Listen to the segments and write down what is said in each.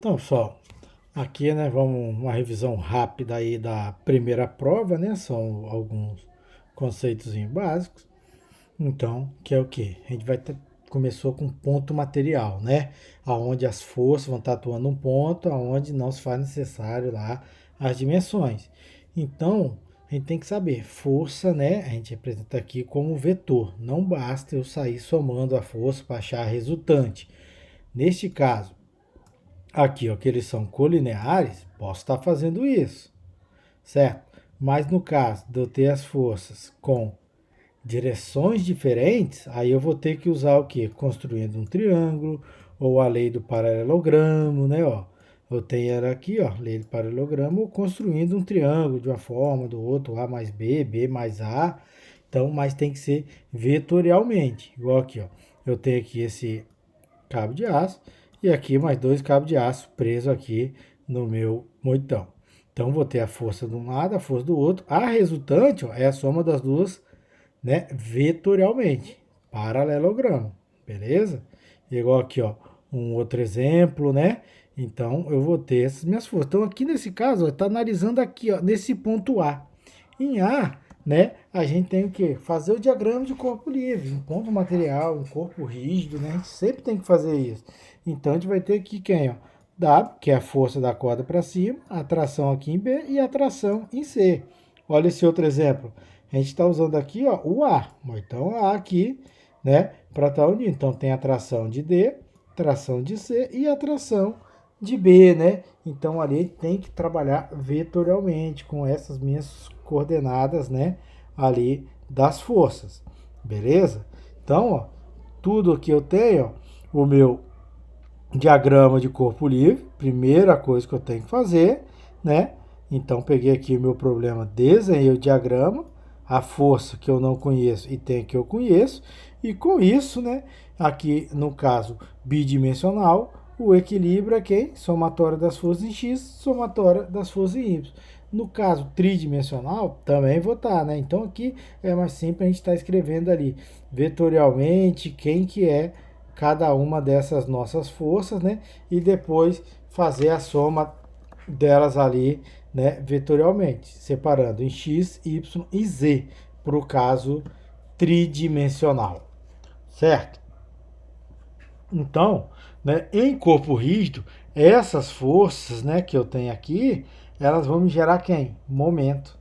Então, pessoal, aqui, né, vamos uma revisão rápida aí da primeira prova, né? São alguns conceitos básicos. Então, que é o quê? A gente vai ter, começou com ponto material, né? Aonde as forças vão estar atuando um ponto, aonde não se faz necessário lá as dimensões. Então, a gente tem que saber, força, né? A gente representa aqui como vetor. Não basta eu sair somando a força para achar a resultante. Neste caso, aqui, ó, que eles são colineares, posso estar fazendo isso, certo? Mas no caso de eu ter as forças com direções diferentes, aí eu vou ter que usar o quê? Construindo um triângulo, ou a lei do paralelogramo, né? Ó, eu tenho ela aqui, ó, lei do paralelogramo, ou construindo um triângulo de uma forma, do outro, A mais B, B mais A. Então, mas tem que ser vetorialmente. Igual aqui, ó. Eu tenho aqui esse cabo de aço e aqui mais dois cabos de aço presos aqui no meu moitão. Então vou ter a força de um lado, a força do outro. A resultante, ó, é a soma das duas, né, vetorialmente, paralelogramo, beleza? Igual aqui, ó, um outro exemplo, né? Então eu vou ter essas minhas forças. Então aqui nesse caso, está analisando aqui, ó, nesse ponto A. Em A, né, a gente tem o que? Fazer o diagrama de corpo livre, um ponto material, um corpo rígido, né? A gente sempre tem que fazer isso. Então a gente vai ter aqui quem? Ó? W, que é a força da corda para cima, a tração aqui em B e a tração em C. Olha esse outro exemplo. A gente está usando aqui, ó, o A. Então A aqui, né, para estar unindo. Então tem a tração de D, tração de C e a tração de B, né? Então ali tem que trabalhar vetorialmente com essas minhas coordenadas, né, ali das forças, beleza? Então, ó, tudo que eu tenho, ó, o meu diagrama de corpo livre, primeira coisa que eu tenho que fazer, né? Então peguei aqui o meu problema, desenhei o diagrama, a força que eu não conheço e tem que eu conheço, e com isso, né, aqui no caso bidimensional, o equilíbrio é quem? Somatória das forças em x, somatória das forças em y. No caso tridimensional, também vou estar, né? Então aqui é mais simples, a gente está escrevendo ali vetorialmente quem que é cada uma dessas nossas forças, né? E depois fazer a soma delas ali, né, vetorialmente, separando em x, y e z, para o caso tridimensional, certo? Então, né, em corpo rígido, essas forças, né, que eu tenho aqui, elas vão me gerar quem? Momento.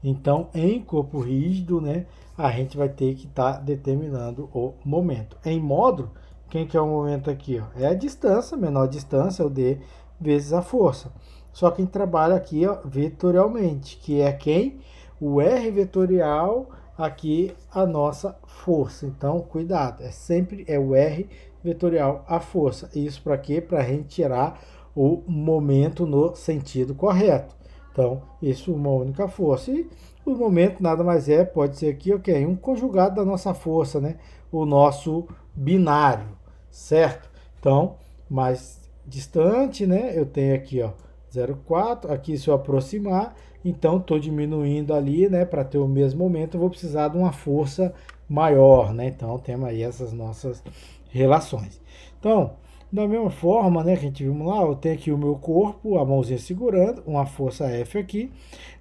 Então, em corpo rígido, né, a gente vai ter que estar determinando o momento. Em módulo, quem que é o momento aqui? Ó? É a distância, menor distância, o D, vezes a força. Só que a gente trabalha aqui, ó, vetorialmente, que é quem? O R vetorial, aqui a nossa força. Então, cuidado, sempre é o R vetorial a força. Isso para quê? Para a gente tirar o momento no sentido correto. Então, isso é uma única força. E o momento nada mais é, pode ser aqui, ok, um conjugado da nossa força, né? O nosso binário, certo? Então, mais distante, né? Eu tenho aqui, ó, 0,4. Aqui, se eu aproximar, então estou diminuindo ali, né? Para ter o mesmo momento, eu vou precisar de uma força maior, né? Então, temos aí essas nossas relações. Então, da mesma forma, né, que a gente viu lá, eu tenho aqui o meu corpo, a mãozinha segurando, uma força F aqui.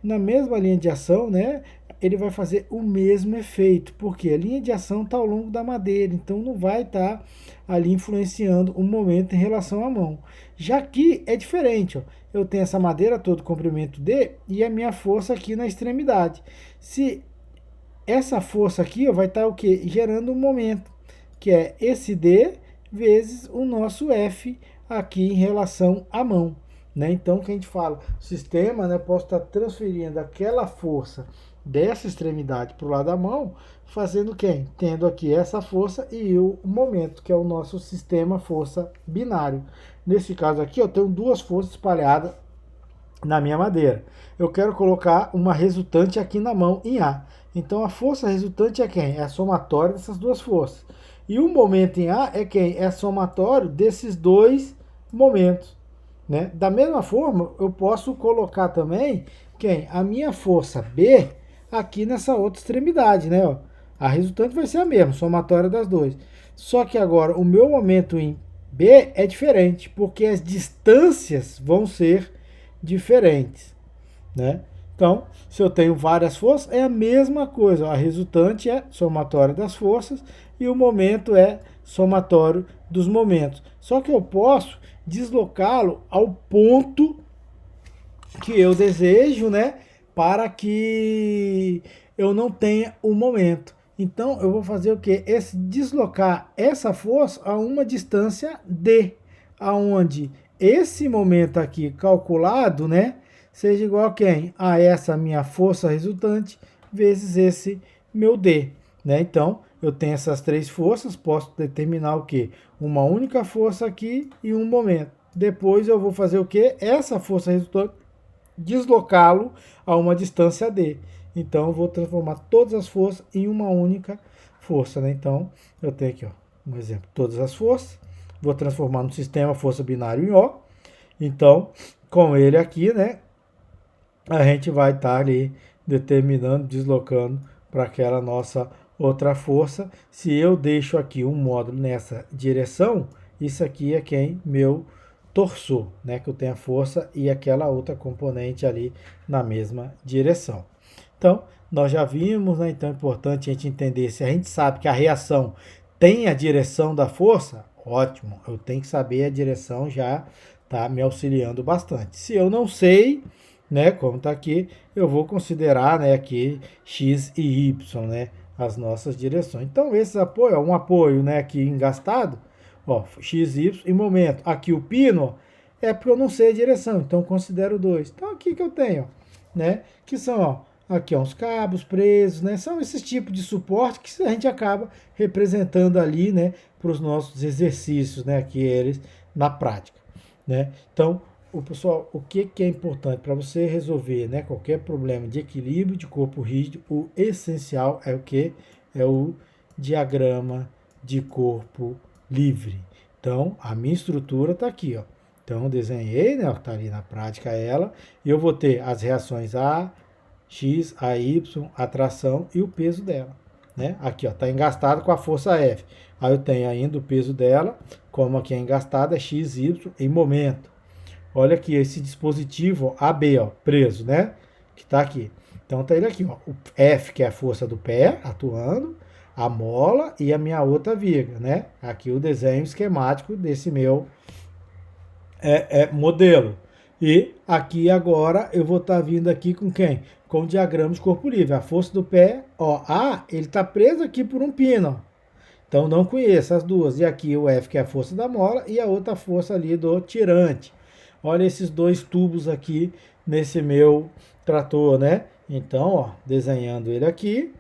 Na mesma linha de ação, né, ele vai fazer o mesmo efeito, porque a linha de ação está ao longo da madeira, então não vai estar ali influenciando o momento em relação à mão. Já aqui é diferente, ó. Eu tenho essa madeira todo comprimento D e a minha força aqui na extremidade. Se essa força aqui, ó, vai estar o quê? Gerando um momento, que é esse D vezes o nosso F aqui em relação à mão. Né? Então, que a gente fala, o sistema, né, posso estar transferindo aquela força dessa extremidade para o lado da mão, fazendo quem? Tendo aqui essa força e o momento, que é o nosso sistema força binário. Nesse caso aqui, eu tenho duas forças espalhadas na minha madeira. Eu quero colocar uma resultante aqui na mão em A. Então a força resultante é quem? É a somatória dessas duas forças. E o momento em A é quem? É somatório desses dois momentos. Né? Da mesma forma, eu posso colocar também quem? A minha força B aqui nessa outra extremidade. Né? Ó, a resultante vai ser a mesma, somatória das duas. Só que agora o meu momento em B é diferente, porque as distâncias vão ser diferentes, né? Então, se eu tenho várias forças, é a mesma coisa. A resultante é somatório das forças e o momento é somatório dos momentos. Só que eu posso deslocá-lo ao ponto que eu desejo, né? Para que eu não tenha o momento. Então, eu vou fazer o quê? Deslocar essa força a uma distância D, aonde esse momento aqui calculado, né, seja igual a quem? A essa minha força resultante vezes esse meu D, né? Então, eu tenho essas três forças, posso determinar o quê? Uma única força aqui e um momento. Depois eu vou fazer o quê? Essa força resultante deslocá-lo a uma distância D. Então, eu vou transformar todas as forças em uma única força, né? Então, eu tenho aqui, ó, um exemplo, todas as forças. Vou transformar no sistema força binário em O. Então, com ele aqui, né, a gente vai estar ali determinando, deslocando para aquela nossa outra força. Se eu deixo aqui um módulo nessa direção, isso aqui é quem? Meu torsor, né? Que eu tenho a força e aquela outra componente ali na mesma direção. Então, nós já vimos, né? Então é importante a gente entender, se a gente sabe que a reação tem a direção da força, ótimo, eu tenho que saber a direção, já tá me auxiliando bastante. Se eu não sei, né, como está aqui, eu vou considerar, né, aqui x e y, né, as nossas direções. Então, esse apoio é um apoio, né, aqui engastado, ó, x, y e momento. Aqui o pino é porque eu não sei a direção, então considero 2. Então, aqui que eu tenho, né, que são, ó, aqui ó, uns cabos presos, né, são esses tipos de suporte que a gente acaba representando ali, né, para os nossos exercícios, né, aqui eles na prática, né. Então, pessoal, o que é importante para você resolver, né, qualquer problema de equilíbrio de corpo rígido, o essencial é o que? É o diagrama de corpo livre. Então, a minha estrutura está aqui, ó. Então, eu desenhei, né, está ali na prática ela, e eu vou ter as reações A, X, A, Y, a tração e o peso dela, né? Aqui, ó, está engastado com a força F. Aí eu tenho ainda o peso dela, como aqui é engastado, é X, Y em momento. Olha aqui esse dispositivo AB, ó, preso, né? Que está aqui. Então tá ele aqui, ó. O F, que é a força do pé atuando, a mola e a minha outra viga, né? Aqui o desenho esquemático desse meu modelo. E aqui agora eu vou estar vindo aqui com quem? Com o diagrama de corpo livre. A força do pé, ó, ele está preso aqui por um pino, ó. Então não conheço as duas. E aqui o F, que é a força da mola, e a outra força ali do tirante. Olha esses dois tubos aqui nesse meu trator, né? Então, ó, desenhando ele aqui.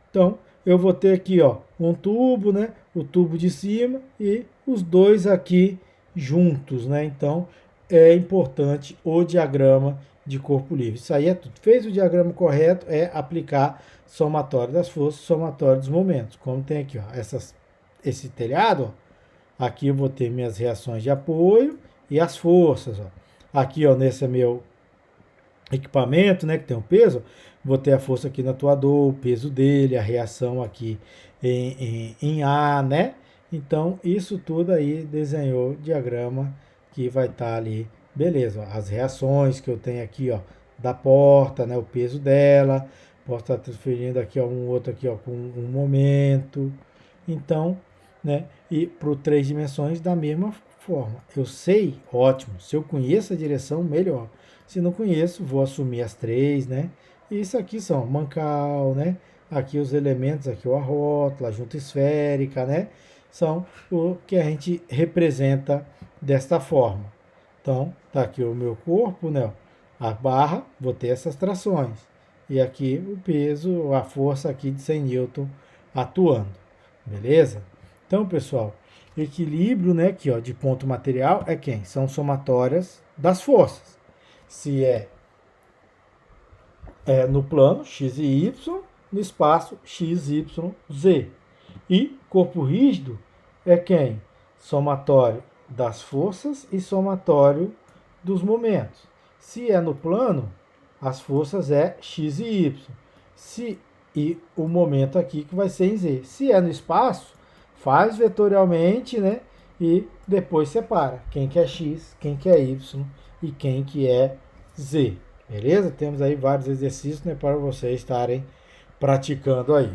Então, eu vou ter aqui, ó, um tubo, né? O tubo de cima e os dois aqui juntos, né? Então, é importante o diagrama de corpo livre. Isso aí é tudo. Fez o diagrama correto, é aplicar somatório das forças, somatório dos momentos. Como tem aqui, ó, esse telhado, ó, aqui eu vou ter minhas reações de apoio e as forças, ó. Aqui, ó, nesse meu equipamento, né, que tem um peso, vou ter a força aqui no atuador, o peso dele, a reação aqui em A, né? Então, isso tudo aí desenhou diagrama que vai estar ali, beleza, ó, as reações que eu tenho aqui, ó, da porta, né, o peso dela, posso estar transferindo aqui, ó, um outro aqui, ó, com um momento. Então, né, e para 3 dimensões da mesma forma. Eu sei, ótimo. Se eu conheço a direção, melhor. Se não conheço, vou assumir as 3, né? E isso aqui são mancal, né? Aqui os elementos, aqui a rótula, a junta esférica, né? São o que a gente representa desta forma. Então, tá aqui o meu corpo, né? A barra, vou ter essas trações. E aqui o peso, a força aqui de 100 Newton atuando. Beleza? Então, pessoal, equilíbrio, né, aqui, ó, de ponto material é quem? São somatórias das forças. Se é no plano x e y, no espaço x, y, z. E corpo rígido é quem? Somatório das forças e somatório dos momentos. Se é no plano, as forças é x e y. E o momento aqui que vai ser em z. Se é no espaço, faz vetorialmente, né? E depois separa quem que é X, quem que é Y e quem que é Z. Beleza? Temos aí vários exercícios, né, para vocês estarem praticando aí.